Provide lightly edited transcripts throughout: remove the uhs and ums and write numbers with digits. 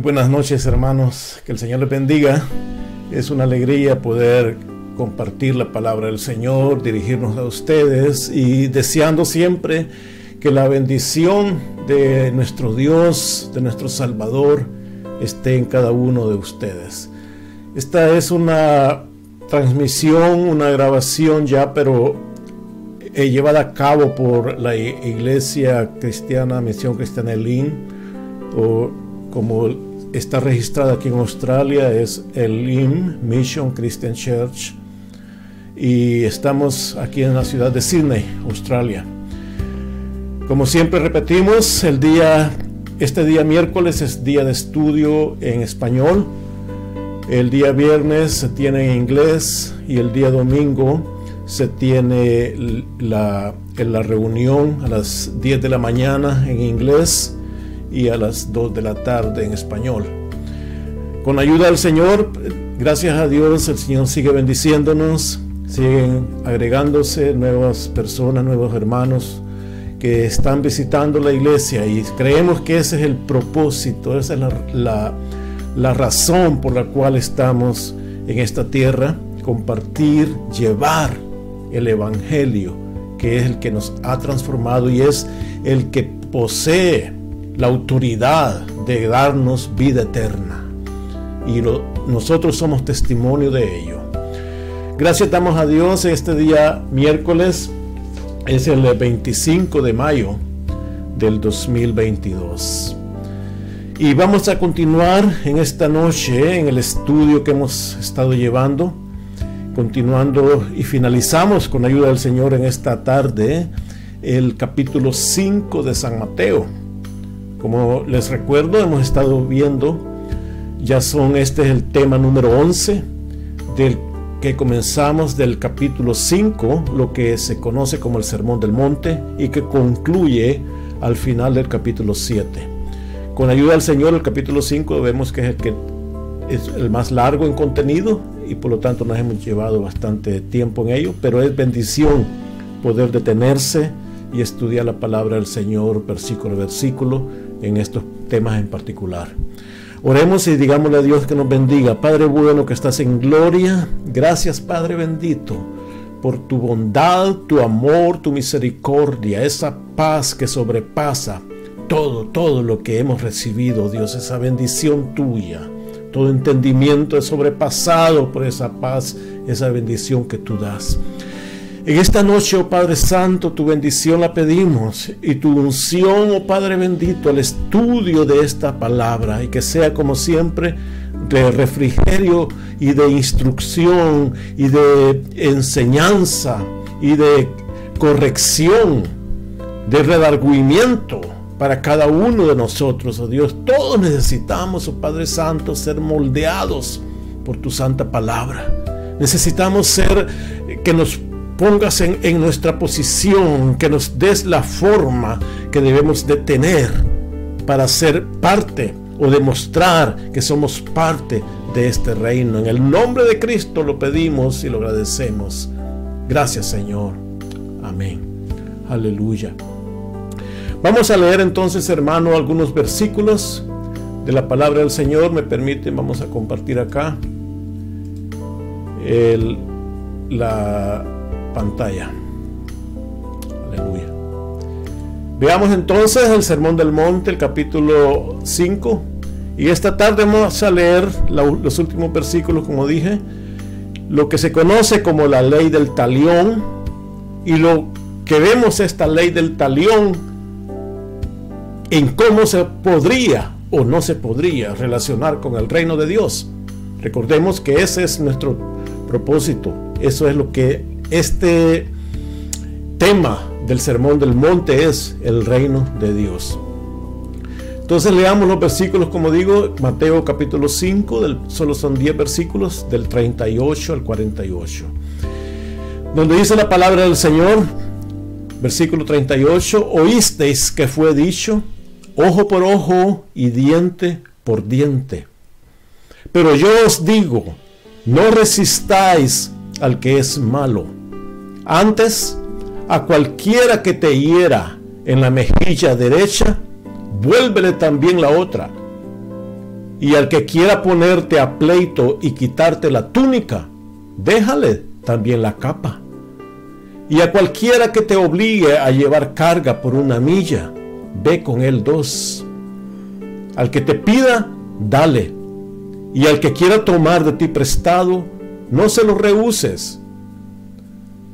buenas noches, hermanos, que el Señor les bendiga. Es una alegría poder compartir la palabra del Señor, dirigirnos a ustedes y deseando siempre que la bendición de nuestro Dios, de nuestro Salvador, esté en cada uno de ustedes. Esta es una transmisión, una grabación ya, pero llevada a cabo por la Iglesia Cristiana, Misión Cristiana Elim, o como está registrada aquí en Australia, es Elim Mission Christian Church, y estamos aquí en la ciudad de Sydney, Australia. Como siempre repetimos, este día miércoles es día de estudio en español, el día viernes se tiene en inglés y el día domingo se tiene la reunión a las 10 de la mañana en inglés y a las 2 de la tarde en español. Con ayuda del Señor, gracias a Dios, el Señor sigue bendiciéndonos, siguen agregándose nuevas personas, nuevos hermanos que están visitando la iglesia, y creemos que ese es el propósito, esa es la razón por la cual estamos en esta tierra: compartir, llevar el Evangelio, que es el que nos ha transformado y es el que posee la autoridad de darnos vida eterna, y nosotros somos testimonio de ello. Gracias damos a Dios. Este día miércoles es el 25 de mayo del 2022 y vamos a continuar en esta noche en el estudio que hemos estado llevando, continuando, y finalizamos con ayuda del Señor en esta tarde el capítulo 5 de San Mateo. Como les recuerdo, hemos estado viendo, este es el tema número 11 del que comenzamos del capítulo 5, lo que se conoce como el Sermón del Monte, y que concluye al final del capítulo 7. Con ayuda del Señor, el capítulo 5 vemos que es el más largo en contenido, y por lo tanto nos hemos llevado bastante tiempo en ello, pero es bendición poder detenerse y estudiar la palabra del Señor versículo a versículo en estos temas en particular. Oremos y digámosle a Dios que nos bendiga. Padre bueno que estás en gloria, gracias Padre bendito por tu bondad, tu amor, tu misericordia, esa paz que sobrepasa todo lo que hemos recibido, Dios, esa bendición tuya. Todo entendimiento es sobrepasado por esa paz, esa bendición que tú das. En esta noche, oh Padre Santo, tu bendición la pedimos, y tu unción, oh Padre bendito, al estudio de esta palabra, y que sea como siempre de refrigerio y de instrucción y de enseñanza y de corrección, de redargüimiento para cada uno de nosotros, oh Dios. Todos necesitamos, oh Padre Santo, ser moldeados por tu santa palabra. Necesitamos ser, que nos pongas en nuestra posición, que nos des la forma que debemos de tener para ser parte o demostrar que somos parte de este reino. En el nombre de Cristo lo pedimos y lo agradecemos. Gracias, Señor. Amén. Aleluya. Vamos a leer entonces, hermano, algunos versículos de la palabra del Señor. Me permiten, vamos a compartir acá la pantalla. Aleluya. Veamos entonces el Sermón del Monte, el capítulo 5, y esta tarde vamos a leer los últimos versículos, como dije, lo que se conoce como la ley del talión, y lo que vemos esta ley del talión en cómo se podría o no se podría relacionar con el reino de Dios. Recordemos que ese es nuestro propósito, eso es lo que este tema del Sermón del Monte es: el reino de Dios. Entonces leamos los versículos, como digo, Mateo capítulo 5, solo son 10 versículos, del 38 al 48, donde dice la palabra del Señor. Versículo 38: oísteis que fue dicho, ojo por ojo y diente por diente. Pero yo os digo, no resistáis al que es malo. Antes, a cualquiera que te hiera en la mejilla derecha, vuélvele también la otra. Y al que quiera ponerte a pleito y quitarte la túnica, déjale también la capa. Y a cualquiera que te obligue a llevar carga por 1 milla, ve con él 2. Al que te pida, dale. Y al que quiera tomar de ti prestado, no se lo rehuses.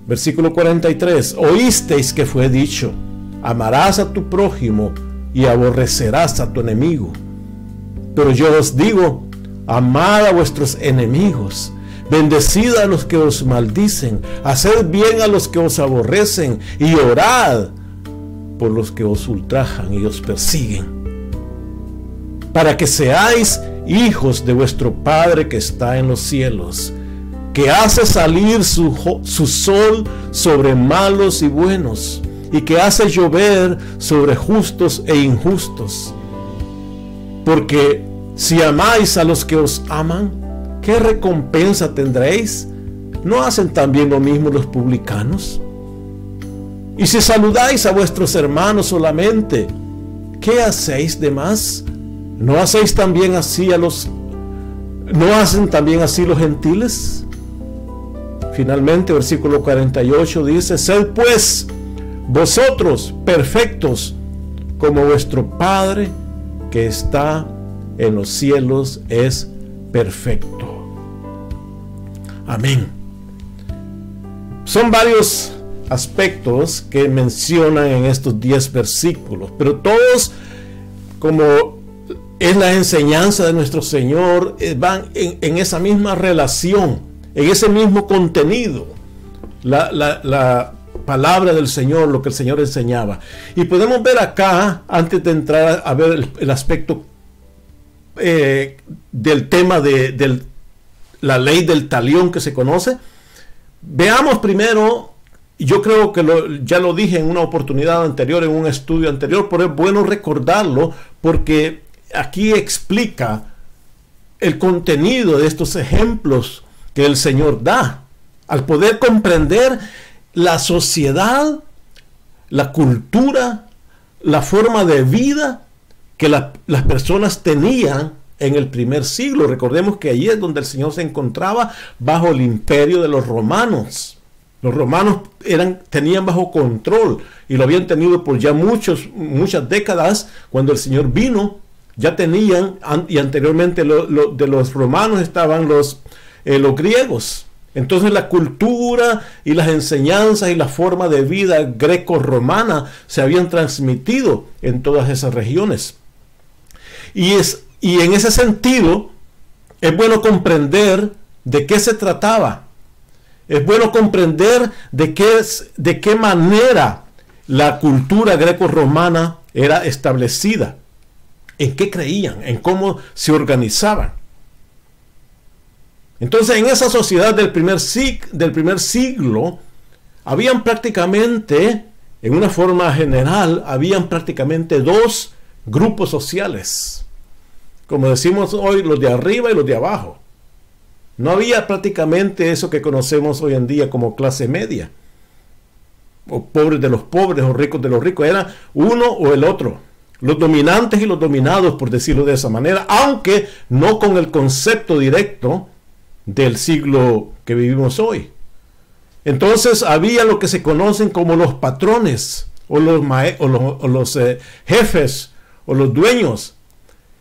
Versículo 43. Oísteis que fue dicho: amarás a tu prójimo y aborrecerás a tu enemigo. Pero yo os digo: amad a vuestros enemigos, bendecid a los que os maldicen, haced bien a los que os aborrecen, y orad por los que os ultrajan y os persiguen, para que seáis hijos de vuestro Padre que está en los cielos, que hace salir su sol sobre malos y buenos, y que hace llover sobre justos e injustos. Porque si amáis a los que os aman, ¿qué recompensa tendréis? ¿No hacen también lo mismo los publicanos? Y si saludáis a vuestros hermanos solamente, ¿qué hacéis de más? ¿No hacen también así los gentiles? Finalmente, versículo 48 dice: sed pues vosotros perfectos, como vuestro Padre que está en los cielos es perfecto. Amén. Son varios aspectos que mencionan en estos 10 versículos, pero todos, como es la enseñanza de nuestro Señor, van en esa misma relación, en ese mismo contenido. La palabra del Señor, lo que el Señor enseñaba. Y podemos ver acá, antes de entrar a ver el aspecto del tema de la ley del talión que se conoce, veamos primero. Yo creo que ya lo dije en una oportunidad anterior, en un estudio anterior, pero es bueno recordarlo porque aquí explica el contenido de estos ejemplos que el Señor da. Al poder comprender la sociedad, la cultura, la forma de vida que las personas tenían en el primer siglo. Recordemos que allí es donde el Señor se encontraba bajo el imperio de los romanos. Los romanos tenían bajo control y lo habían tenido por ya muchas décadas. Cuando el Señor vino, ya tenían, y anteriormente de los romanos estaban los griegos. Entonces la cultura y las enseñanzas y la forma de vida greco-romana se habían transmitido en todas esas regiones. Y en ese sentido es bueno comprender de qué se trataba. Es bueno comprender de qué manera la cultura greco-romana era establecida, en qué creían, en cómo se organizaban. Entonces, en esa sociedad del primer siglo, habían prácticamente, en una forma general, habían prácticamente 2 grupos sociales. Como decimos hoy, los de arriba y los de abajo. No había prácticamente eso que conocemos hoy en día como clase media, o pobres de los pobres, o ricos de los ricos. Era uno o el otro, los dominantes y los dominados, por decirlo de esa manera, aunque no con el concepto directo del siglo que vivimos hoy. Entonces había lo que se conocen como los patrones, o los jefes, o los dueños,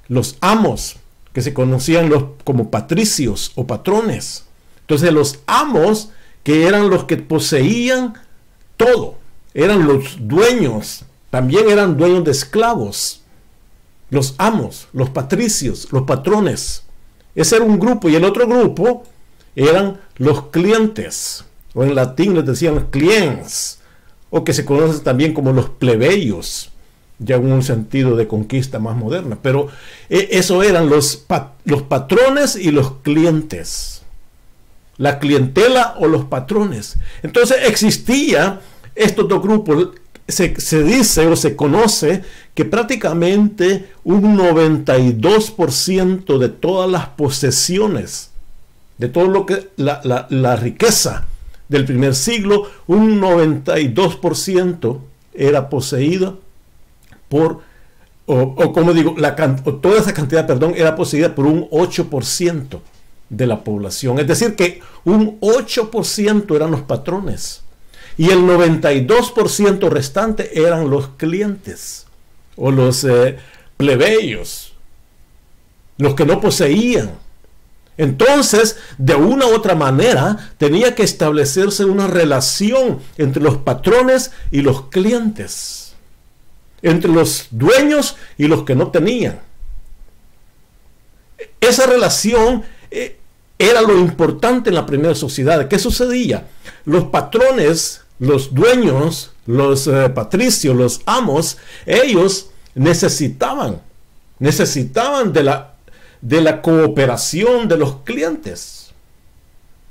los amos, que se conocían como patricios o patrones. Entonces los amos, que eran los que poseían todo, eran los dueños, también eran dueños de esclavos. Los amos, los patricios, los patrones. Ese era un grupo, y el otro grupo eran los clientes, o en latín les decían cliens, o que se conocen también como los plebeyos, ya en un sentido de conquista más moderna. Pero eso eran los patrones y los clientes, la clientela o los patrones. Entonces existía estos 2 grupos. Se dice o se conoce que prácticamente un 92% de todas las posesiones, de todo lo que la riqueza del primer siglo, un 92% era poseído por o como digo, toda esa cantidad, perdón, era poseída por un 8% de la población. Es decir, que un 8% eran los patrones y el 92% restante eran los clientes o los plebeyos, los que no poseían. Entonces, de una u otra manera, tenía que establecerse una relación entre los patrones y los clientes, entre los dueños y los que no tenían. Esa relación era lo importante en la primera sociedad. ¿Qué sucedía? Los patrones, los dueños, los patricios, los amos, ellos necesitaban de la cooperación de los clientes.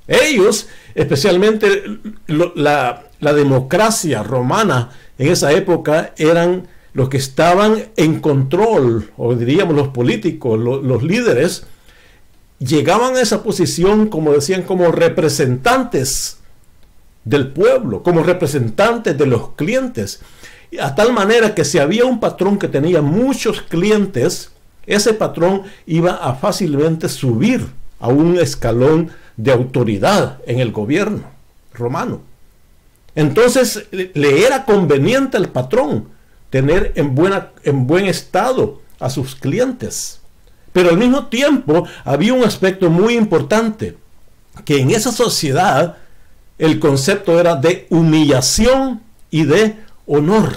Ellos, especialmente la democracia romana en esa época, eran los que estaban en control, o diríamos los políticos, los líderes, llegaban a esa posición, como decían, como representantes del pueblo, como representantes de los clientes, a tal manera que si había un patrón que tenía muchos clientes, ese patrón iba a fácilmente subir a un escalón de autoridad en el gobierno romano. Entonces le era conveniente al patrón tener en buen estado a sus clientes. Pero al mismo tiempo había un aspecto muy importante, que en esa sociedad el concepto era de humillación y de honor.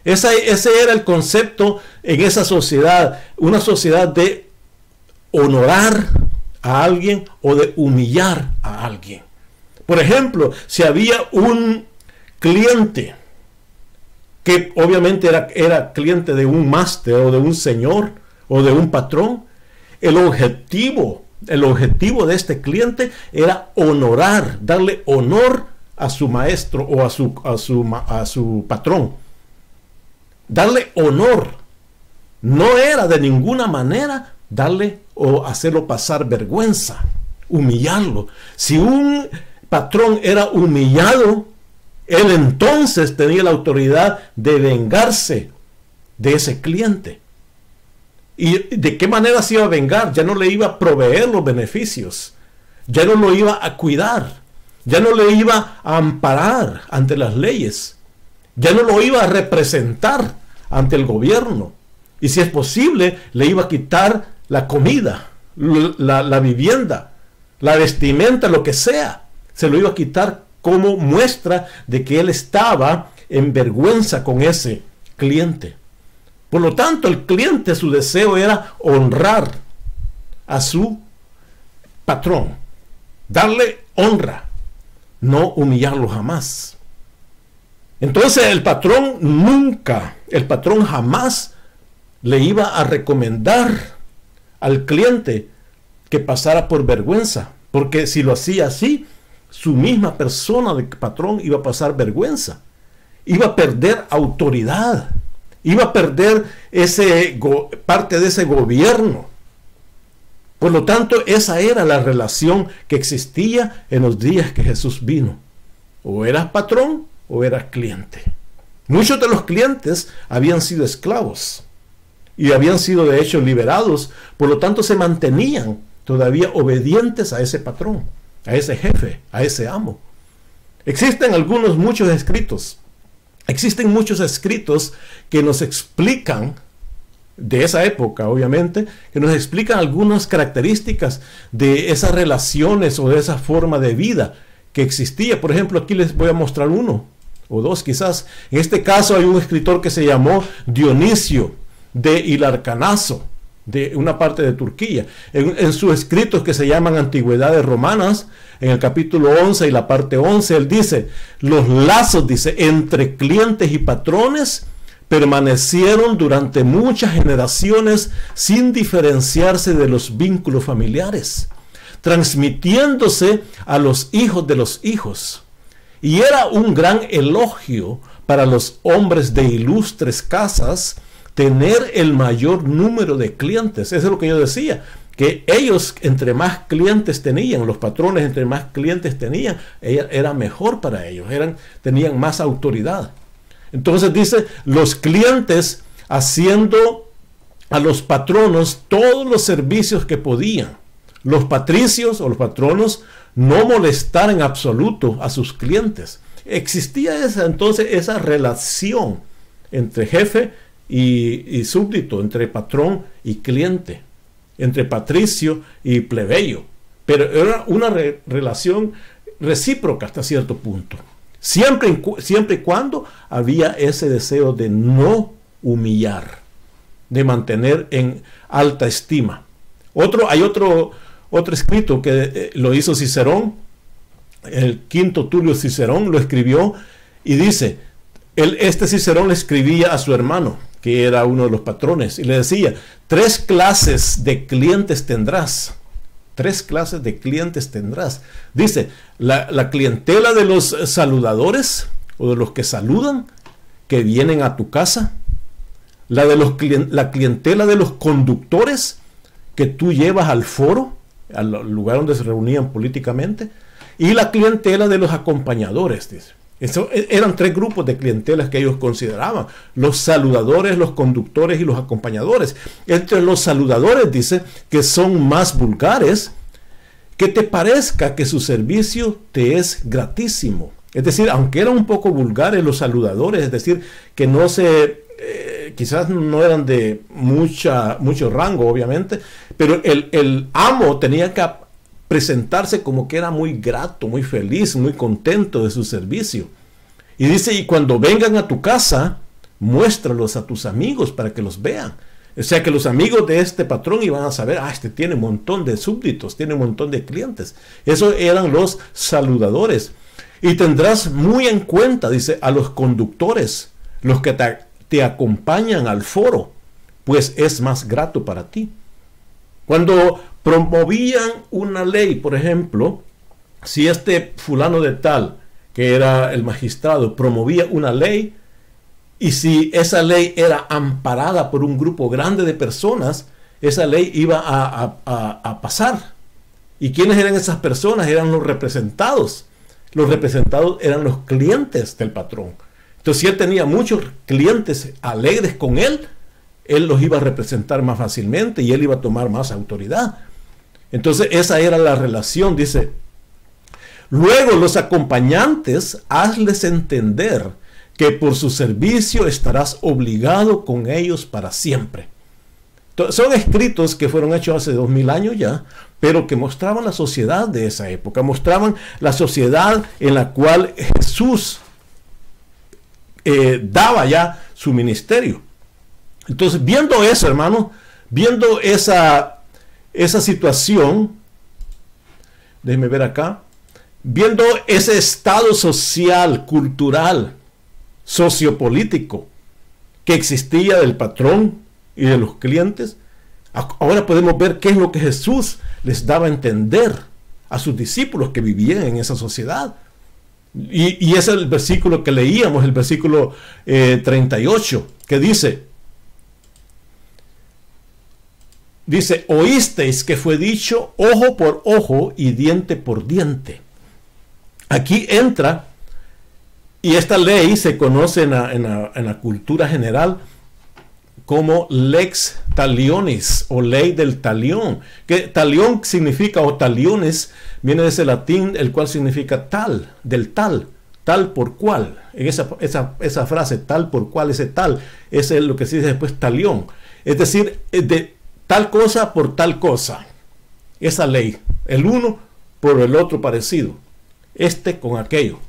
Ese era el concepto en esa sociedad, una sociedad de honorar a alguien o de humillar a alguien. Por ejemplo, si había un cliente que obviamente era cliente de un máster o de un señor o de un patrón, el objetivo de este cliente era honorar, darle honor a su maestro o a su patrón. Darle honor. No era de ninguna manera darle o hacerlo pasar vergüenza, humillarlo. Si un patrón era humillado, él entonces tenía la autoridad de vengarse de ese cliente. ¿Y de qué manera se iba a vengar? Ya no le iba a proveer los beneficios, ya no lo iba a cuidar, ya no le iba a amparar ante las leyes, ya no lo iba a representar ante el gobierno. Y si es posible, le iba a quitar la comida, la vivienda, la vestimenta, lo que sea. Se lo iba a quitar como muestra de que él estaba en vergüenza con ese cliente. Por lo tanto, el cliente, su deseo era honrar a su patrón, darle honra, no humillarlo jamás. Entonces el patrón jamás le iba a recomendar al cliente que pasara por vergüenza, porque si lo hacía así, su misma persona de patrón iba a pasar vergüenza, iba a perder autoridad, iba a perder parte de ese gobierno. Por lo tanto, esa era la relación que existía en los días que Jesús vino. O eras patrón o eras cliente. Muchos de los clientes habían sido esclavos y habían sido de hecho liberados. Por lo tanto, se mantenían todavía obedientes a ese patrón, a ese jefe, a ese amo. Existen muchos escritos. Existen muchos escritos que nos explican, de esa época obviamente, que nos explican algunas características de esas relaciones o de esa forma de vida que existía. Por ejemplo, aquí les voy a mostrar uno o dos quizás. En este caso hay un escritor que se llamó Dionisio de Hilarcanaso, de una parte de Turquía. En sus escritos que se llaman Antigüedades Romanas, en el capítulo 11 y la parte 11, él dice, los lazos, dice, entre clientes y patrones permanecieron durante muchas generaciones sin diferenciarse de los vínculos familiares, transmitiéndose a los hijos de los hijos. Y era un gran elogio para los hombres de ilustres casas tener el mayor número de clientes. Eso es lo que yo decía, que ellos entre más clientes tenían, los patrones entre más clientes tenían, era mejor para ellos, tenían más autoridad. Entonces dice, los clientes haciendo a los patronos todos los servicios que podían. Los patricios o los patronos no molestar en absoluto a sus clientes. Existía entonces esa relación entre jefe y súbdito, entre patrón y cliente, entre patricio y plebeyo. Pero era una relación recíproca hasta cierto punto. Siempre y cuando había ese deseo de no humillar, de mantener en alta estima. Hay otro escrito que lo hizo Cicerón, el quinto Tulio Cicerón lo escribió y dice, este Cicerón le escribía a su hermano, que era uno de los patrones, y le decía, 3 clases de clientes tendrás. 3 clases de clientes tendrás. Dice, la clientela de los saludadores o de los que saludan, que vienen a tu casa. La clientela de los conductores que tú llevas al foro, al lugar donde se reunían políticamente. Y la clientela de los acompañadores, dice. Eran 3 grupos de clientelas que ellos consideraban: los saludadores, los conductores y los acompañadores. Entre los saludadores dice que son más vulgares, que te parezca que su servicio te es gratísimo. Es decir, aunque eran un poco vulgares los saludadores, es decir, que quizás no eran de mucho rango, obviamente, pero el amo tenía que presentarse como que era muy grato, muy feliz, muy contento de su servicio. Y dice, y cuando vengan a tu casa, muéstralos a tus amigos para que los vean. O sea que los amigos de este patrón iban a saber, este tiene un montón de súbditos, tiene un montón de clientes. Esos eran los saludadores. Y tendrás muy en cuenta, dice, a los conductores, los que te acompañan al foro, pues es más grato para ti. Cuando promovían una ley, por ejemplo, si este fulano de tal, que era el magistrado, promovía una ley, y si esa ley era amparada por un grupo grande de personas, esa ley iba a pasar. ¿Y quiénes eran esas personas? Eran los representados. Los representados eran los clientes del patrón. Entonces, si él tenía muchos clientes alegres con él los iba a representar más fácilmente y él iba a tomar más autoridad. Entonces, esa era la relación, dice. Luego, los acompañantes, hazles entender que por su servicio estarás obligado con ellos para siempre. Son escritos que fueron hechos hace 2000 años ya, pero que mostraban la sociedad de esa época, mostraban la sociedad en la cual Jesús daba ya su ministerio. Entonces, viendo eso, hermano, viendo esa situación, déjenme ver acá, viendo ese estado social, cultural, sociopolítico que existía del patrón y de los clientes, ahora podemos ver qué es lo que Jesús les daba a entender a sus discípulos que vivían en esa sociedad. Y ese es el versículo que leíamos, el versículo 38, que dice, oísteis que fue dicho ojo por ojo y diente por diente. Aquí entra, y esta ley se conoce en la cultura general como lex talionis o ley del talión, que talión significa, o taliones viene de ese latín, el cual significa tal, del tal por cual. En esa frase, tal por cual, ese tal, ese es lo que se dice después talión, es decir, de tal cosa por tal cosa. Esa ley, el uno por el otro parecido, este con aquello.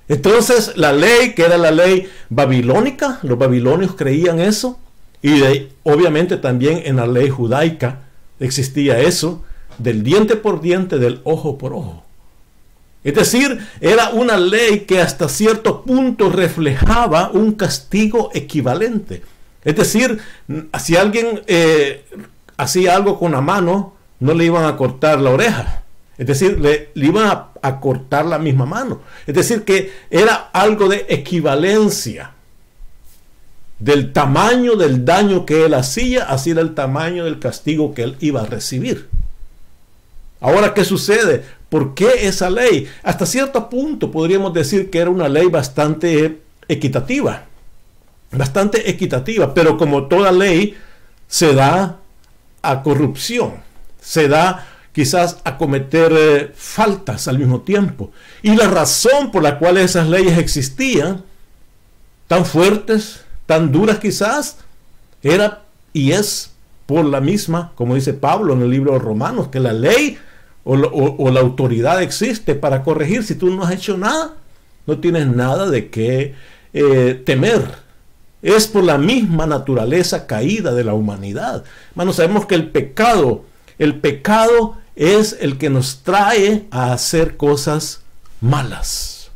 Entonces la ley, que era la ley babilónica, los babilonios creían eso, y obviamente también en la ley judaica existía eso, del diente por diente, del ojo por ojo. Es decir, era una ley que hasta cierto punto reflejaba un castigo equivalente. Es decir, si alguien hacía algo con la mano, no le iban a cortar la oreja. Es decir, le iban a cortar la misma mano. Es decir, que era algo de equivalencia. Del tamaño del daño que él hacía, así era el tamaño del castigo que él iba a recibir. Ahora, ¿qué sucede? ¿Por qué esa ley? Hasta cierto punto podríamos decir que era una ley bastante equitativa. bastante equitativa, pero como toda ley se da a corrupción, se da quizás a cometer faltas al mismo tiempo. Y la razón por la cual esas leyes existían, tan fuertes, tan duras quizás, era y es por la misma, como dice Pablo en el libro de Romanos, que la ley o la autoridad existe para corregir. Si tú no has hecho nada, no tienes nada de qué temer. Es por la misma naturaleza caída de la humanidad. Hermanos, sabemos que el pecado es el que nos trae a hacer cosas malas,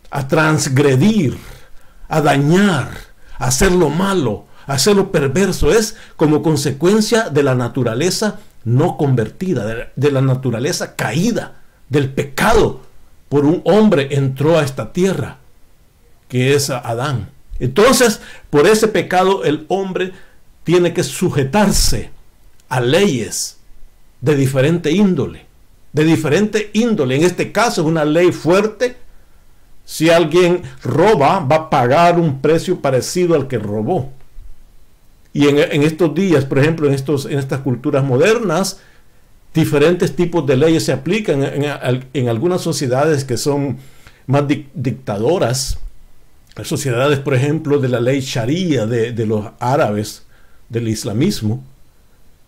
a transgredir, a dañar, a hacer lo malo, a hacer lo perverso. Es como consecuencia de la naturaleza no convertida, de la naturaleza caída, del pecado. Por un hombre entró a esta tierra, que es Adán. Entonces, por ese pecado, el hombre tiene que sujetarse a leyes de diferente índole. En este caso, es una ley fuerte. Si alguien roba, va a pagar un precio parecido al que robó. Y en estos días, por ejemplo, en estas culturas modernas, diferentes tipos de leyes se aplican en algunas sociedades que son más dictadoras. Sociedades, por ejemplo, de la ley Sharia de los árabes, del islamismo.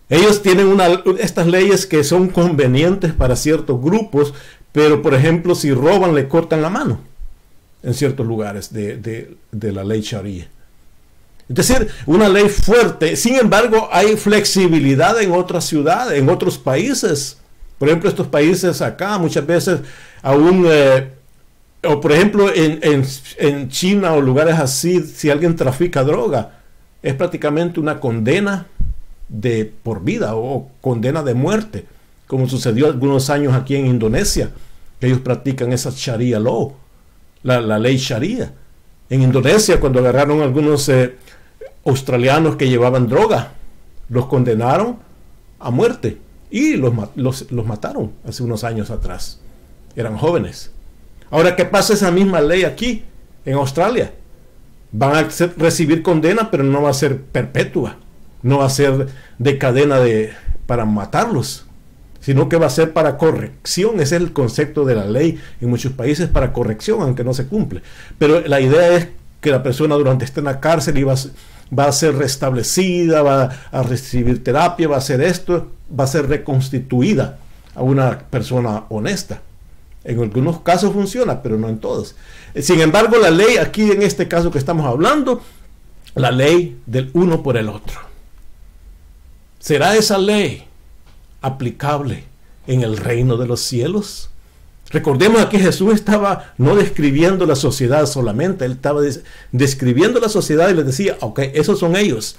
Ellos tienen estas leyes que son convenientes para ciertos grupos, pero, por ejemplo, si roban, le cortan la mano en ciertos lugares de la ley Sharia. Es decir, una ley fuerte. Sin embargo, hay flexibilidad en otras ciudades, en otros países. Por ejemplo, estos países acá, muchas veces aún... o por ejemplo en China o lugares así, si alguien trafica droga, es prácticamente una condena de por vida o condena de muerte, como sucedió algunos años aquí en Indonesia, que ellos practican esa Sharia law, la ley Sharia. En Indonesia, cuando agarraron algunos australianos que llevaban droga, los condenaron a muerte y los mataron hace unos años atrás. Eran jóvenes. Ahora, ¿qué pasa esa misma ley aquí, en Australia? Van a recibir condena, pero no va a ser perpetua. No va a ser de cadena para matarlos, sino que va a ser para corrección. Ese es el concepto de la ley en muchos países, para corrección, aunque no se cumple. Pero la idea es que la persona durante esté en la cárcel va a ser restablecida, va a recibir terapia, va a hacer esto, va a ser reconstituida a una persona honesta. En algunos casos funciona, pero no en todos. Sin embargo, la ley aquí, en este caso que estamos hablando, la ley del uno por el otro. ¿Será esa ley aplicable en el reino de los cielos? Recordemos que Jesús estaba no describiendo la sociedad solamente, él estaba describiendo la sociedad y les decía, ok, esos son ellos.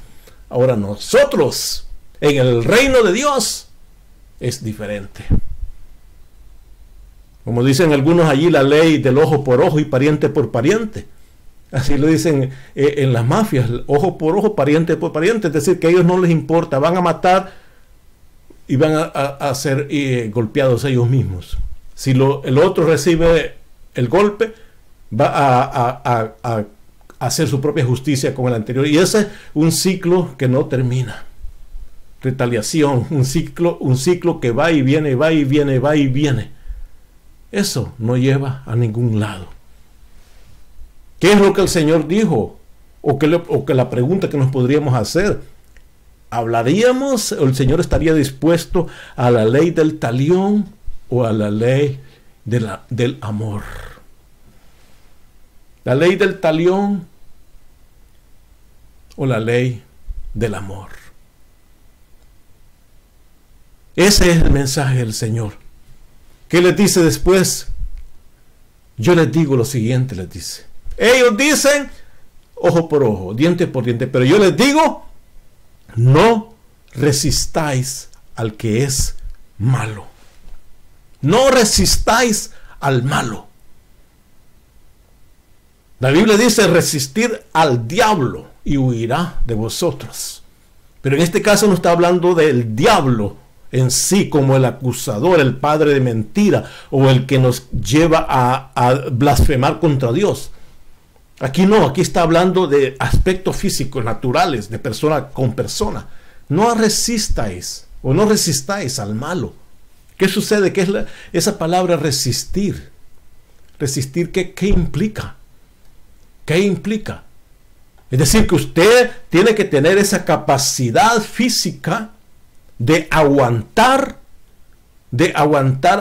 Ahora nosotros, en el reino de Dios, es diferente. Como dicen algunos allí, la ley del ojo por ojo y pariente por pariente. Así lo dicen en las mafias, ojo por ojo, pariente por pariente. Es decir, que a ellos no les importa, van a matar y van a ser golpeados ellos mismos. Si el otro recibe el golpe, va a hacer su propia justicia con el anterior. Y ese es un ciclo que no termina. Retaliación, un ciclo que va y viene, va y viene, va y viene. Eso no lleva a ningún lado. ¿Qué es lo que el Señor dijo? O que la pregunta que nos podríamos hacer. ¿Hablaríamos, o el Señor estaría dispuesto a la ley del talión o a la ley del amor? ¿La ley del talión o la ley del amor? Ese es el mensaje del Señor. ¿Qué les dice después? Yo les digo lo siguiente, les dice. Ellos dicen ojo por ojo, diente por diente, pero yo les digo, no resistáis al que es malo. No resistáis al malo. La Biblia dice resistir al diablo y huirá de vosotros. Pero en este caso no está hablando del diablo en sí como el acusador, el padre de mentira o el que nos lleva a blasfemar contra Dios. Aquí no, aquí está hablando de aspectos físicos, naturales, de persona con persona. No resistáis o no resistáis al malo. ¿Qué sucede? ¿Qué es esa palabra resistir? ¿Resistir qué implica? ¿Qué implica? Es decir, que usted tiene que tener esa capacidad física de aguantar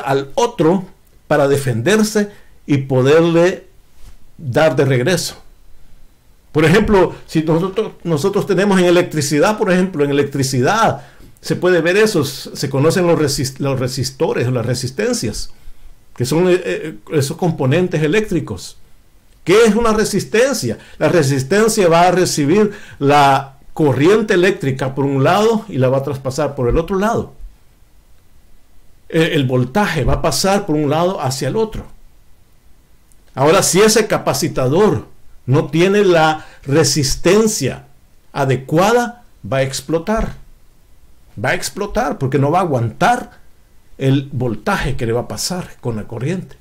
al otro para defenderse y poderle dar de regreso. Por ejemplo, si nosotros tenemos en electricidad, por ejemplo, en electricidad se puede ver eso, se conocen los resistores, las resistencias, que son esos componentes eléctricos. ¿Qué es una resistencia? La resistencia va a recibir la corriente eléctrica por un lado y la va a traspasar por el otro lado. El voltaje va a pasar por un lado hacia el otro. Ahora, si ese capacitador no tiene la resistencia adecuada, va a explotar. Va a explotar porque no va a aguantar el voltaje que le va a pasar con la corriente.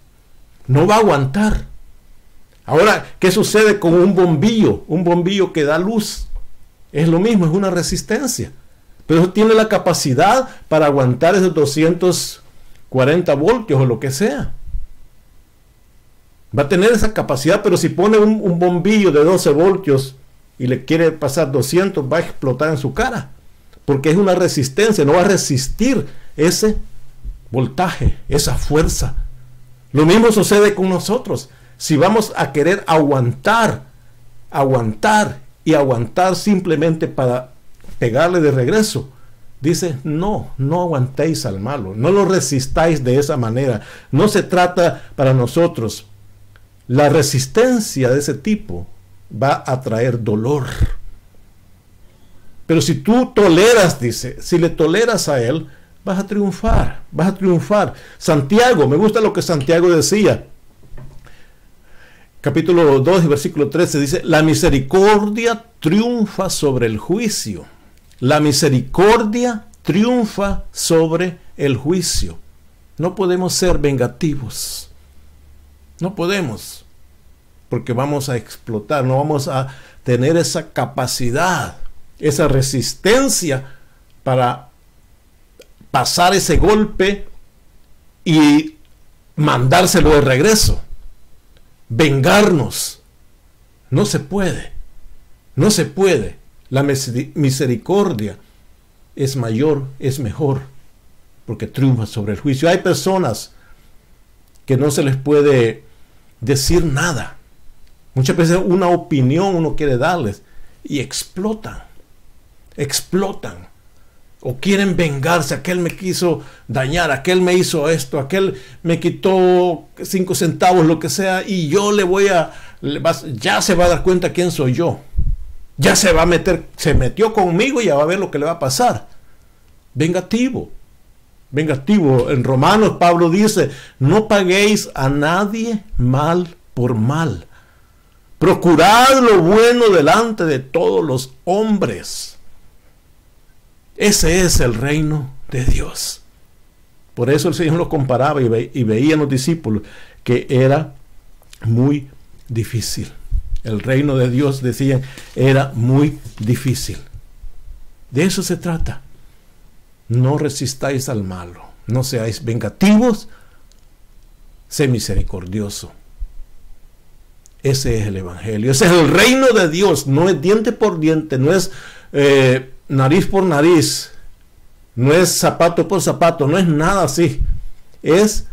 No va a aguantar. Ahora, ¿qué sucede con un bombillo? Un bombillo que da luz. Es lo mismo, es una resistencia. Pero tiene la capacidad para aguantar esos 240 voltios o lo que sea. Va a tener esa capacidad, pero si pone un bombillo de 12 voltios y le quiere pasar 200, va a explotar en su cara. Porque es una resistencia, no va a resistir ese voltaje, esa fuerza. Lo mismo sucede con nosotros. Si vamos a querer aguantar y aguantar simplemente para pegarle de regreso, dice, no aguantéis al malo, no lo resistáis de esa manera. No se trata para nosotros. La resistencia de ese tipo va a traer dolor. Pero si tú toleras, dice, si le toleras a él, vas a triunfar, vas a triunfar. Santiago, me gusta lo que Santiago decía. Capítulo 2 y versículo 13 dice, la misericordia triunfa sobre el juicio. La misericordia triunfa sobre el juicio. No podemos ser vengativos. No podemos. Porque vamos a explotar, no vamos a tener esa capacidad, esa resistencia para pasar ese golpe y mandárselo de regreso. Vengarnos. No se puede. No se puede. La misericordia es mayor, es mejor, porque triunfa sobre el juicio. Hay personas que no se les puede decir nada. Muchas veces una opinión uno quiere darles y explotan. Explotan. O quieren vengarse, aquel me quiso dañar, aquel me hizo esto, aquel me quitó 5 centavos, lo que sea, y yo ya se va a dar cuenta quién soy yo. Ya se va a meter, se metió conmigo y ya va a ver lo que le va a pasar. Vengativo. Vengativo. En Romanos Pablo dice, no paguéis a nadie mal por mal. Procurad lo bueno delante de todos los hombres. Ese es el reino de Dios. Por eso el Señor lo comparaba y veía en los discípulos que era muy difícil. El reino de Dios, decían, era muy difícil. De eso se trata. No resistáis al malo. No seáis vengativos. Sé misericordioso. Ese es el evangelio. Ese es el reino de Dios. No es diente por diente. No es nariz por nariz, no es zapato por zapato, no es nada así. Es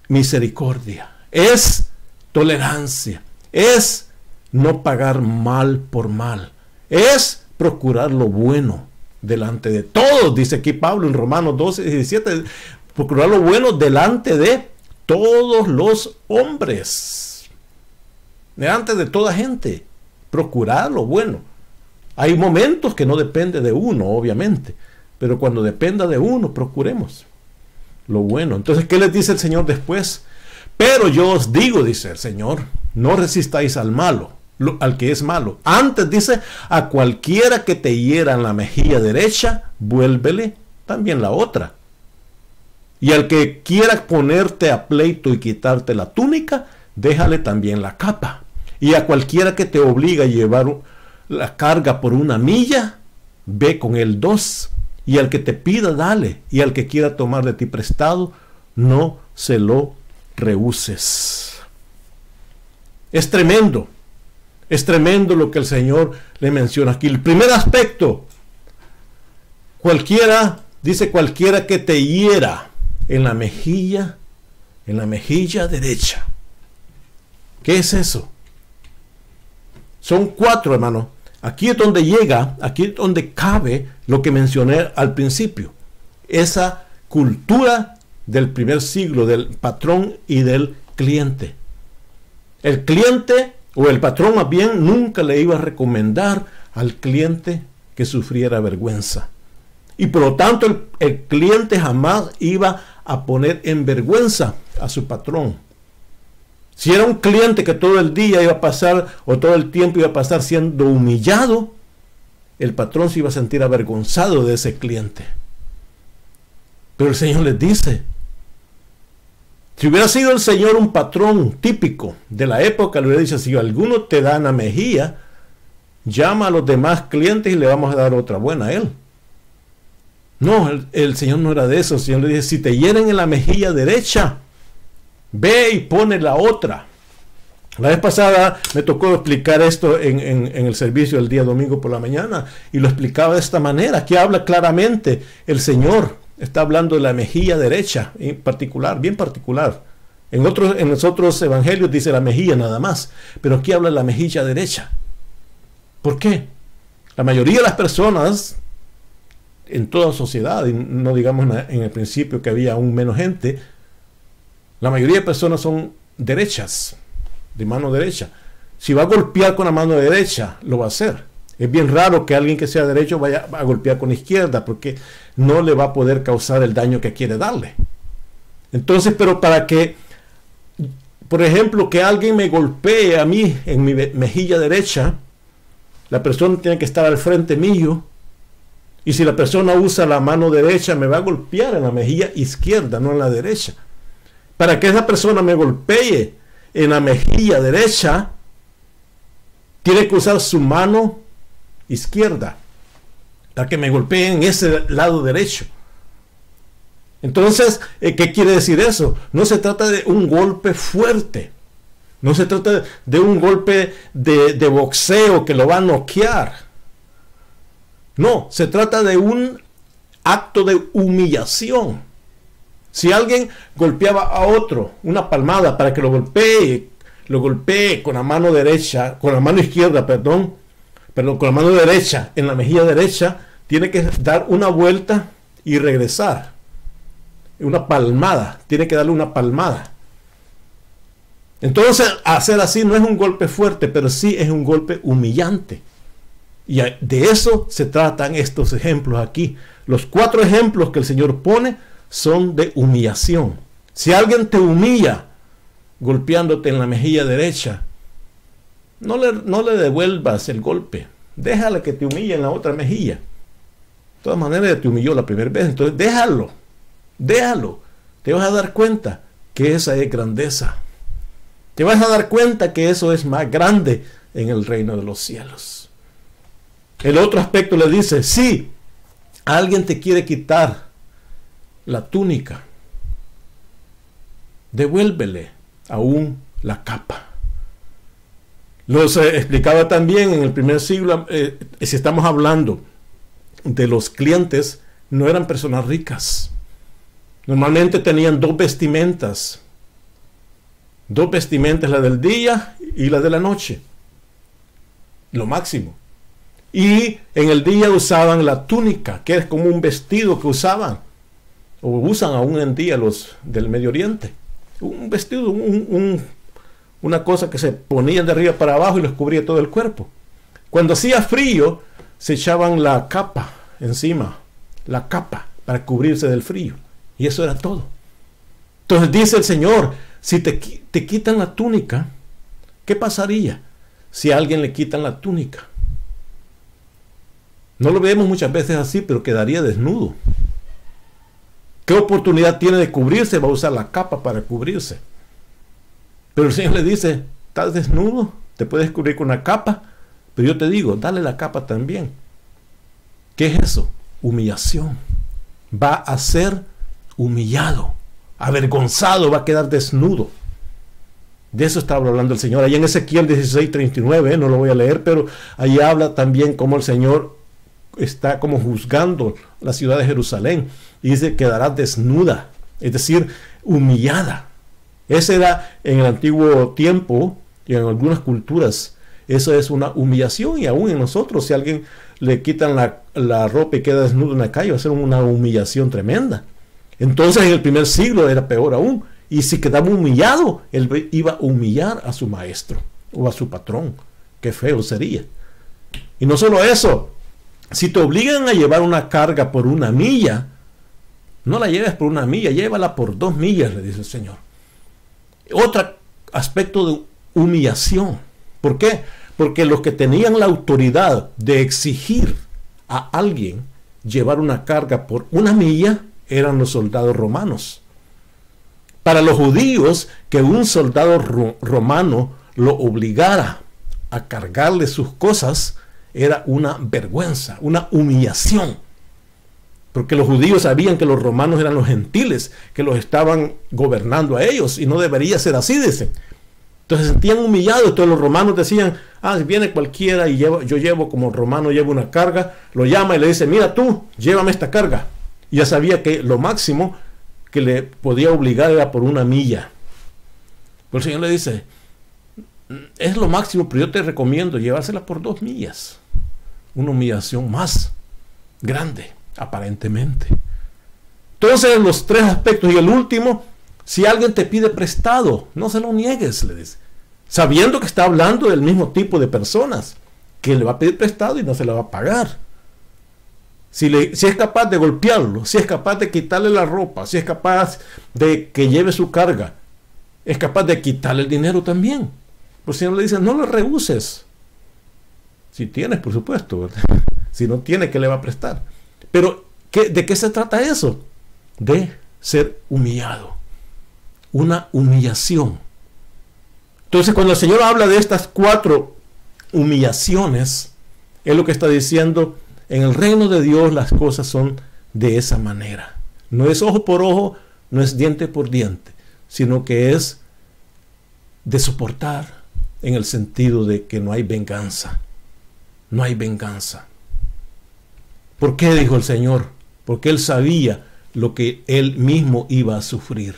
misericordia, es tolerancia, es no pagar mal por mal, es procurar lo bueno delante de todos, dice aquí Pablo en Romanos 12, 17, procurar lo bueno delante de todos los hombres, delante de toda gente, procurar lo bueno. Hay momentos que no depende de uno, obviamente, pero cuando dependa de uno, procuremos lo bueno. Entonces, ¿qué les dice el Señor después? Pero yo os digo, dice el Señor, no resistáis al malo, al que es malo. Antes dice, a cualquiera que te hiera en la mejilla derecha, vuélvele también la otra. Y al que quiera ponerte a pleito y quitarte la túnica, déjale también la capa. Y a cualquiera que te obliga a llevar la carga por 1 milla, ve con él 2. Y al que te pida, dale. Y al que quiera tomar de ti prestado, no se lo rehuses. Es tremendo lo que el Señor le menciona aquí. El primer aspecto, dice cualquiera que te hiera en la mejilla derecha. ¿Qué es eso? Son 4, hermano. Aquí es donde llega, aquí es donde cabe lo que mencioné al principio. Esa cultura del primer siglo, del patrón y del cliente. El cliente, o el patrón más bien, nunca le iba a recomendar al cliente que sufriera vergüenza. Y por lo tanto el cliente jamás iba a poner en vergüenza a su patrón. Si era un cliente que todo el día iba a pasar, o todo el tiempo iba a pasar siendo humillado, el patrón se iba a sentir avergonzado de ese cliente. Pero el Señor les dice, si hubiera sido el Señor un patrón típico de la época, le hubiera dicho, si alguno te da una mejilla, llama a los demás clientes y le vamos a dar otra buena a él. No, el Señor no era de eso. El Señor le dice, si te hieren en la mejilla derecha, ve y pone la otra. La vez pasada me tocó explicar esto en el servicio del día domingo por la mañana, y lo explicaba de esta manera. Aquí habla claramente el Señor. Está hablando de la mejilla derecha, en particular, bien particular. En los otros evangelios dice la mejilla nada más, pero aquí habla de la mejilla derecha. ¿Por qué? La mayoría de las personas en toda sociedad, y no digamos en el principio que había aún menos gente, la mayoría de personas son derechas, de mano derecha. Si va a golpear con la mano derecha, lo va a hacer. Es bien raro que alguien que sea derecho vaya a golpear con la izquierda, porque no le va a poder causar el daño que quiere darle. Entonces, pero para que, por ejemplo, que alguien me golpee a mí en mi mejilla derecha, la persona tiene que estar al frente mío, y si la persona usa la mano derecha, me va a golpear en la mejilla izquierda, no en la derecha. Para que esa persona me golpee en la mejilla derecha, tiene que usar su mano izquierda para que me golpee en ese lado derecho. Entonces, ¿qué quiere decir eso? No se trata de un golpe fuerte, no se trata de un golpe de boxeo que lo va a noquear. No, se trata de un acto de humillación. Si alguien golpeaba a otro, una palmada para que lo golpee con la mano derecha, con la mano izquierda, perdón, con la mano derecha, en la mejilla derecha, tiene que dar una vuelta y regresar. Una palmada, tiene que darle una palmada. Entonces, hacer así no es un golpe fuerte, pero sí es un golpe humillante. Y de eso se tratan estos ejemplos aquí. Los 4 ejemplos que el Señor pone son de humillación. Si alguien te humilla golpeándote en la mejilla derecha, no le devuelvas el golpe. Déjale que te humille en la otra mejilla. De todas maneras, te humilló la primera vez. Entonces, déjalo. Te vas a dar cuenta que esa es grandeza. Te vas a dar cuenta que eso es más grande en el reino de los cielos. El otro aspecto le dice, si alguien te quiere quitar la túnica, devuélvele aún la capa. Los explicaba también en el primer siglo, si estamos hablando de los clientes, no eran personas ricas. Normalmente tenían 2 vestimentas. 2 vestimentas, la del día y la de la noche. Lo máximo. Y en el día usaban la túnica, que es como un vestido que usaban, o usan aún en día los del Medio Oriente. Un vestido, una cosa que se ponían de arriba para abajo y les cubría todo el cuerpo. Cuando hacía frío, se echaban la capa encima, la capa, para cubrirse del frío. Y eso era todo. Entonces dice el Señor, si te quitan la túnica, ¿qué pasaría si a alguien le quitan la túnica? No lo vemos muchas veces así, pero quedaría desnudo. ¿Qué oportunidad tiene de cubrirse? Va a usar la capa para cubrirse. Pero el Señor le dice, ¿estás desnudo? te puedes cubrir con una capa, pero yo te digo, dale la capa también. ¿Qué es eso? Humillación. Va a ser humillado, avergonzado, va a quedar desnudo. De eso estaba hablando el Señor. Allá en Ezequiel 16:39, no lo voy a leer, pero ahí habla también cómo el Señor está como juzgando la ciudad de Jerusalén. Y dice, quedará desnuda, es decir, humillada. Ese era en el antiguo tiempo y en algunas culturas. Eso es una humillación, y aún en nosotros, si a alguien le quitan la ropa y queda desnudo en la calle, va a ser una humillación tremenda. Entonces en el primer siglo era peor aún. Y si quedaba humillado, él iba a humillar a su maestro o a su patrón. Qué feo sería. Y no solo eso, si te obligan a llevar una carga por 1 milla, no la lleves por 1 milla, llévala por 2 millas, le dice el Señor. Otro aspecto de humillación. ¿Por qué? Porque los que tenían la autoridad de exigir a alguien llevar una carga por 1 milla eran los soldados romanos. Para los judíos, que un soldado romano lo obligara a cargarle sus cosas era una vergüenza, una humillación. Porque los judíos sabían que los romanos eran los gentiles, que los estaban gobernando a ellos, y no debería ser así, dicen. Entonces se sentían humillados. Entonces los romanos decían, si viene cualquiera y yo llevo, como romano llevo una carga, lo llama y le dice, mira tú, llévame esta carga. Y ya sabía que lo máximo que le podía obligar era por 1 milla. Pero el Señor le dice, es lo máximo, pero yo te recomiendo llevársela por 2 millas. Una humillación más grande, aparentemente. Entonces, los 3 aspectos. Y el último, si alguien te pide prestado, no se lo niegues, le dice. Sabiendo que está hablando del mismo tipo de personas, que le va a pedir prestado y no se la va a pagar. Si es capaz de golpearlo, si es capaz de quitarle la ropa, si es capaz de que lleve su carga, es capaz de quitarle el dinero también. Por si no le dice, no lo rehuses. Si tienes, por supuesto, ¿verdad? Si no tiene, ¿qué le va a prestar? Pero, ¿de qué se trata eso? De ser humillado. Una humillación. Entonces, cuando el Señor habla de estas 4 humillaciones, es lo que está diciendo. En el reino de Dios las cosas son de esa manera. No es ojo por ojo, no es diente por diente, sino que es de soportar, en el sentido de que no hay venganza. No hay venganza. ¿Por qué? Dijo el Señor. Porque Él sabía lo que Él mismo iba a sufrir.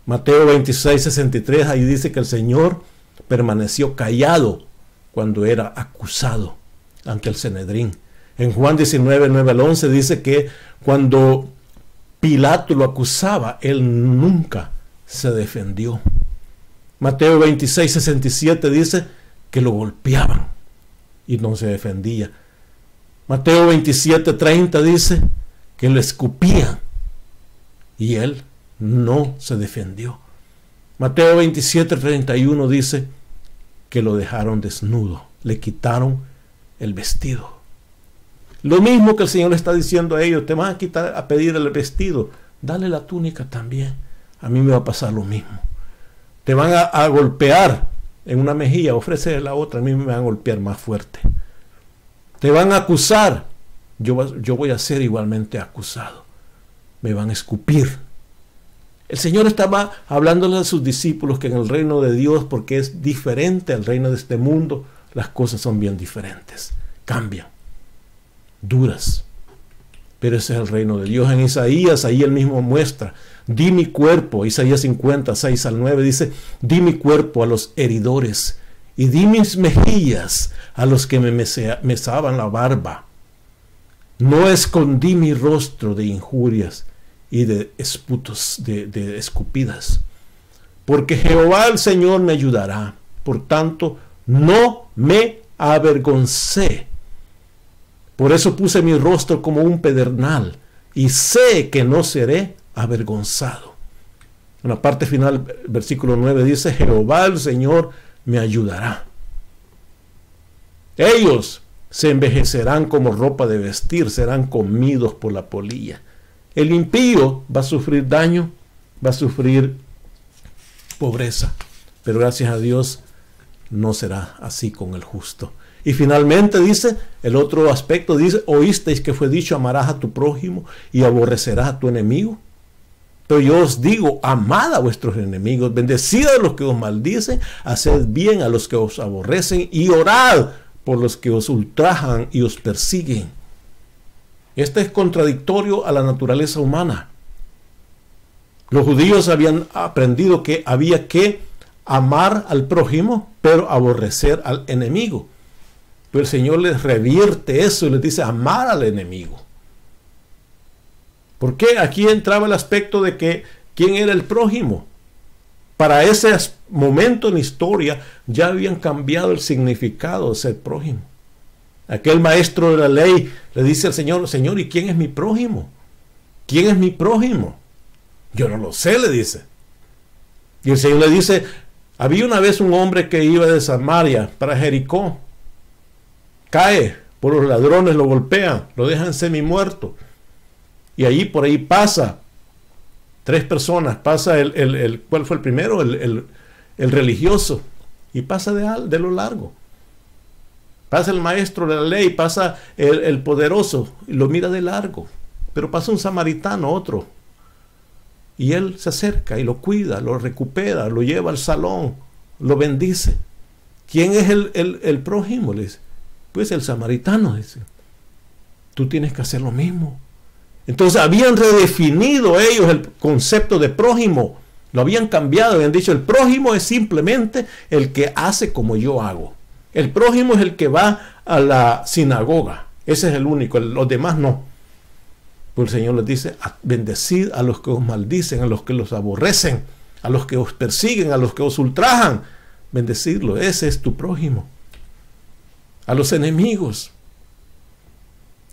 Mateo 26:63, ahí dice que el Señor permaneció callado cuando era acusado ante el Sanedrín. En Juan 19:9 al 11 dice que cuando Pilato lo acusaba, él nunca se defendió. Mateo 26:67 dice que lo golpeaban y no se defendía. Mateo 27:30 dice que lo escupían y él no se defendió. Mateo 27:31 dice que lo dejaron desnudo, le quitaron el vestido. Lo mismo que el Señor le está diciendo a ellos, te van a quitar, a pedir el vestido, dale la túnica también. A mí me va a pasar lo mismo. Te van a golpear en una mejilla, ofrece la otra, a mí me van a golpear más fuerte. Te van a acusar, yo voy a ser igualmente acusado. Me van a escupir. El Señor estaba hablándole a sus discípulos que en el reino de Dios, porque es diferente al reino de este mundo, las cosas son bien diferentes, cambian, duras. Pero ese es el reino de Dios. En Isaías, ahí él mismo muestra, di mi cuerpo, Isaías 50:6 al 9 dice, di mi cuerpo a los heridores y di mis mejillas a los que me mesaban la barba. No escondí mi rostro de injurias y de esputos, de escupidas, porque Jehová el Señor me ayudará. Por tanto, no me avergoncé. Por eso puse mi rostro como un pedernal y sé que no seré avergonzado. En la parte final, versículo 9 dice, Jehová el Señor me ayudará. Ellos se envejecerán como ropa de vestir, serán comidos por la polilla. El impío va a sufrir daño, va a sufrir pobreza, pero gracias a Dios no será así con el justo. Y finalmente dice, el otro aspecto dice, oísteis que fue dicho, amarás a tu prójimo y aborrecerás a tu enemigo. Pero yo os digo, amad a vuestros enemigos, bendecid a los que os maldicen, haced bien a los que os aborrecen y orad por los que os ultrajan y os persiguen. Este es contradictorio a la naturaleza humana. Los judíos habían aprendido que había que amar al prójimo, pero aborrecer al enemigo. Pero el Señor les revierte eso y les dice amar al enemigo. ¿Por qué? Aquí entraba el aspecto de que quién era el prójimo. Para ese momento en la historia ya habían cambiado el significado de ser prójimo. Aquel maestro de la ley le dice al Señor, Señor, ¿y quién es mi prójimo? ¿Quién es mi prójimo? Yo no lo sé, le dice. Y el Señor le dice, había una vez un hombre que iba de Samaria para Jericó. Cae por los ladrones, lo golpean, lo dejan semi-muerto. Y allí por ahí pasa 3 personas, pasa ¿cuál fue el primero? El religioso, y pasa de lo largo. Pasa el maestro de la ley, pasa el poderoso, y lo mira de largo. Pero pasa un samaritano, otro, y él se acerca y lo cuida, lo recupera, lo lleva al salón, lo bendice. ¿Quién es el prójimo? Le dice. Pues el samaritano, dice. Tú tienes que hacer lo mismo. Entonces habían redefinido ellos el concepto de prójimo. Lo habían cambiado, habían dicho, el prójimo es simplemente el que hace como yo hago. El prójimo es el que va a la sinagoga. Ese es el único, los demás no. Pues el Señor les dice, bendecid a los que os maldicen, a los que los aborrecen, a los que os persiguen, a los que os ultrajan. Bendecirlo, ese es tu prójimo. A los enemigos.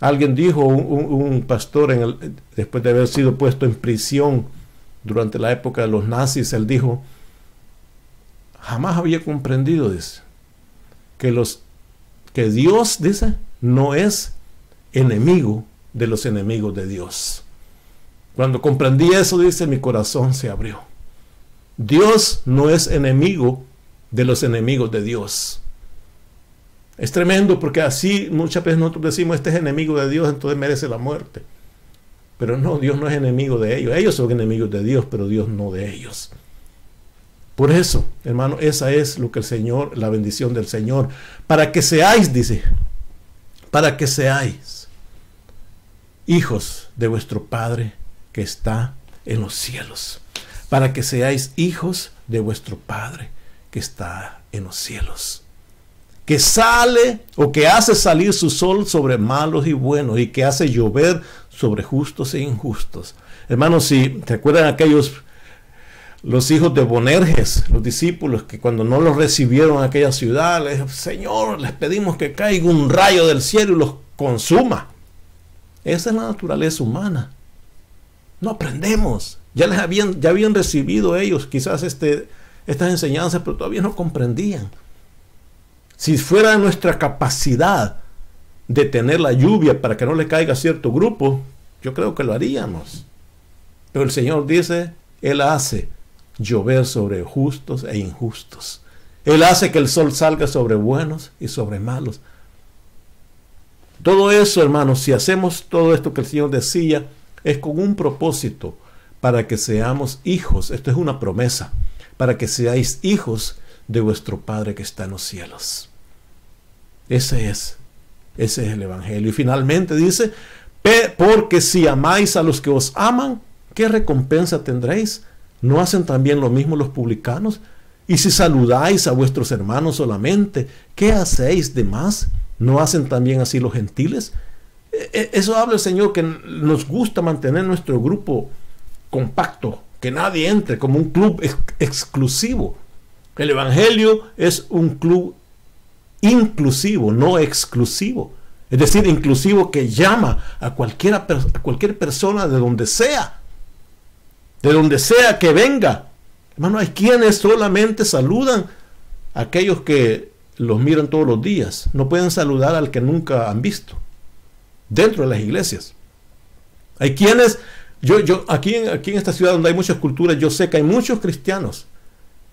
Alguien dijo, un pastor, después de haber sido puesto en prisión durante la época de los nazis, él dijo, jamás había comprendido, dice, que Dios, dice, no es enemigo de los enemigos de Dios. Cuando comprendí eso, dice, mi corazón se abrió. Dios no es enemigo de los enemigos de Dios. Es tremendo porque así muchas veces nosotros decimos, este es enemigo de Dios, entonces merece la muerte. Pero no, Dios no es enemigo de ellos. Ellos son enemigos de Dios, pero Dios no de ellos. Por eso, hermano, esa es lo que el Señor, la bendición del Señor. Para que seáis, dice, para que seáis hijos de vuestro Padre que está en los cielos. Para que seáis hijos de vuestro Padre que está en los cielos. Que sale o que hace salir su sol sobre malos y buenos y que hace llover sobre justos e injustos. Hermanos, si recuerdan aquellos, los hijos de Bonerges, los discípulos que cuando no los recibieron en aquella ciudad, les dijeron, Señor, les pedimos que caiga un rayo del cielo y los consuma. Esa es la naturaleza humana. No aprendemos. Ya habían recibido ellos quizás estas enseñanzas, pero todavía no comprendían. Si fuera nuestra capacidad de tener la lluvia para que no le caiga a cierto grupo, yo creo que lo haríamos. Pero el Señor dice, Él hace llover sobre justos e injustos. Él hace que el sol salga sobre buenos y sobre malos. Todo eso, hermanos, si hacemos todo esto que el Señor decía, es con un propósito, para que seamos hijos. Esto es una promesa, para que seáis hijos de vuestro Padre que está en los cielos. Ese es el Evangelio. Y finalmente dice, porque si amáis a los que os aman, ¿qué recompensa tendréis? ¿No hacen también lo mismo los publicanos? Y si saludáis a vuestros hermanos solamente, ¿qué hacéis de más? ¿No hacen también así los gentiles? Eso habla el Señor, que nos gusta mantener nuestro grupo compacto, que nadie entre, como un club exclusivo. El Evangelio es un club inclusivo, no exclusivo. Es decir, inclusivo que llama a cualquier persona de donde sea que venga. Hermano, hay quienes solamente saludan a aquellos que los miran todos los días. No pueden saludar al que nunca han visto dentro de las iglesias. Hay quienes, aquí en esta ciudad donde hay muchas culturas, yo sé que hay muchos cristianos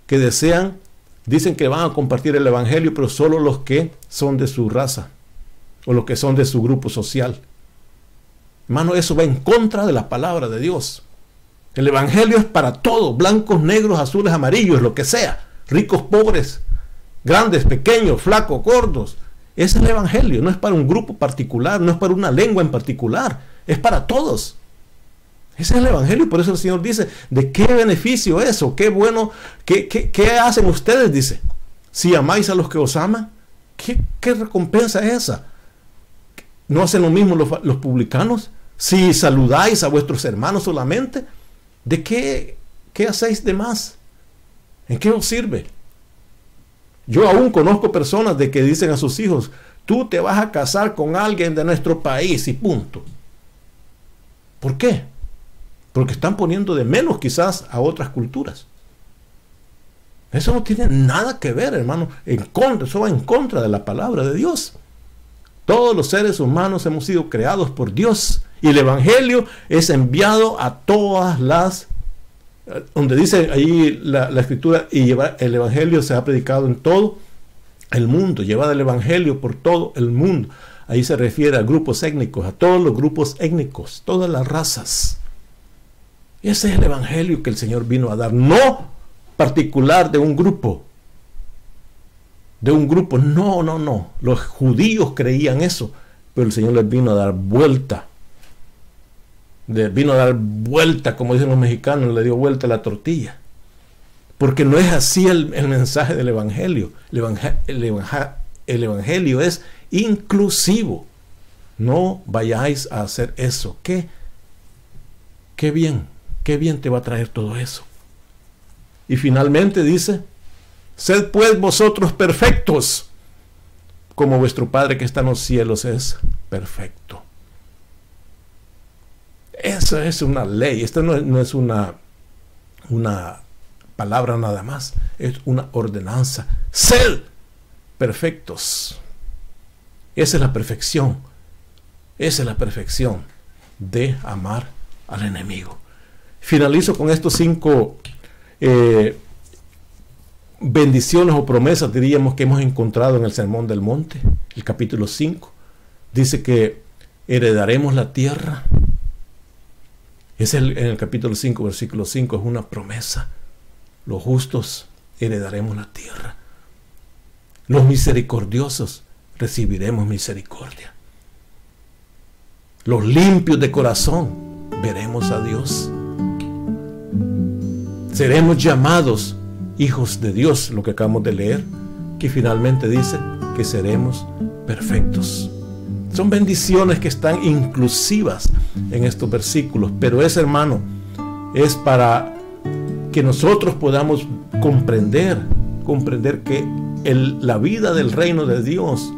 que desean Dicen que van a compartir el evangelio, pero solo los que son de su raza o los que son de su grupo social. Hermano, eso va en contra de la palabra de Dios. El evangelio es para todos, blancos, negros, azules, amarillos, lo que sea, ricos, pobres, grandes, pequeños, flacos, gordos. Ese es el evangelio, no es para un grupo particular, no es para una lengua en particular, es para todos. Ese es el evangelio, por eso el Señor dice, ¿de qué beneficio eso? ¿Qué bueno? ¿Qué hacen ustedes? Dice, si amáis a los que os aman, ¿qué recompensa es esa? ¿No hacen lo mismo los publicanos? Si saludáis a vuestros hermanos solamente, ¿de qué hacéis de más? ¿En qué os sirve? Yo aún conozco personas de que dicen a sus hijos, tú te vas a casar con alguien de nuestro país y punto. ¿Por qué? Porque están poniendo de menos quizás a otras culturas. Eso no tiene nada que ver, hermano, eso va en contra de la palabra de Dios. Todos los seres humanos hemos sido creados por Dios y el evangelio es enviado a todas las, donde dice ahí la escritura, y el evangelio se ha predicado en todo el mundo, llevad el evangelio por todo el mundo. Ahí se refiere a grupos étnicos, a todos los grupos étnicos, todas las razas. Ese es el evangelio que el Señor vino a dar, no particular de un grupo. No. Los judíos creían eso, pero el Señor les vino a dar vuelta. Como dicen los mexicanos, le dio vuelta a la tortilla. Porque no es así el mensaje del evangelio. El evangelio es inclusivo. No vayáis a hacer eso. Qué bien te va a traer todo eso. Y finalmente dice, sed pues vosotros perfectos, como vuestro Padre que está en los cielos es perfecto. Esa es una ley. Esta no es una palabra nada más. Es una ordenanza. Sed perfectos. Esa es la perfección. Esa es la perfección de amar al enemigo. Finalizo con estos 5 bendiciones o promesas, diríamos, que hemos encontrado en el Sermón del Monte, el capítulo 5. Dice que heredaremos la tierra. En el capítulo 5, versículo 5, es una promesa. Los justos heredaremos la tierra. Los misericordiosos recibiremos misericordia. Los limpios de corazón veremos a Dios. Seremos llamados hijos de Dios, lo que acabamos de leer, que finalmente dice que seremos perfectos. Son bendiciones que están inclusivas en estos versículos, pero hermano, es para que nosotros podamos comprender que la vida del reino de Dios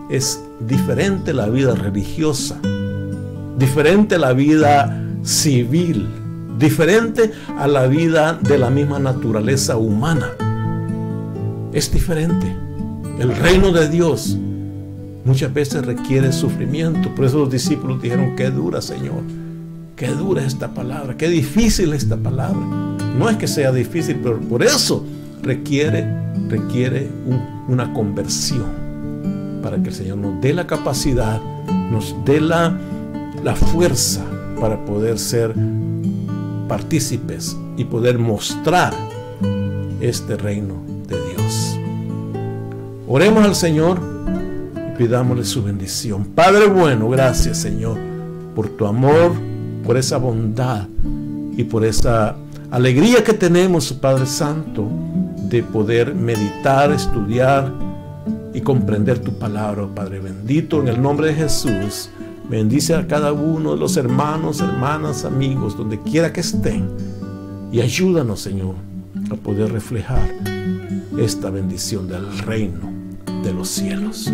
es diferente a la vida religiosa, diferente a la vida civil, diferente a la vida de la misma naturaleza humana. Es diferente. El reino de Dios muchas veces requiere sufrimiento. Por eso los discípulos dijeron, qué dura, Señor, qué dura esta palabra, qué difícil esta palabra. No es que sea difícil, pero por eso requiere una conversión, para que el Señor nos dé la capacidad, nos dé la fuerza para poder ser partícipes y poder mostrar este reino de Dios. Oremos al Señor y pidámosle su bendición. Padre bueno, gracias, Señor, por tu amor, por esa bondad y por esa alegría que tenemos, Padre Santo, de poder meditar, estudiar y comprender tu palabra, Padre bendito. En el nombre de Jesús, bendice a cada uno de los hermanos, hermanas, amigos, donde quiera que estén, y ayúdanos, Señor, a poder reflejar esta bendición del reino de los cielos.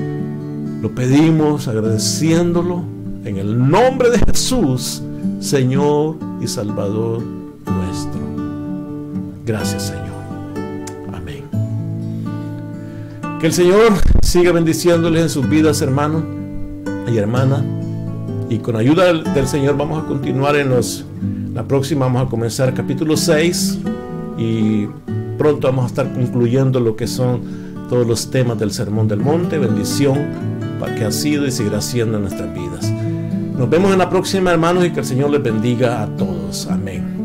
Lo pedimos agradeciéndolo en el nombre de Jesús, Señor y Salvador nuestro. Gracias, Señor. Amén. Que el Señor siga bendiciéndoles en sus vidas, hermanos y hermanas. Y con ayuda del Señor vamos a continuar la próxima vamos a comenzar capítulo 6 y pronto vamos a estar concluyendo lo que son todos los temas del Sermón del Monte. Bendición que ha sido y seguirá siendo en nuestras vidas. Nos vemos en la próxima, hermanos, y que el Señor les bendiga a todos. Amén.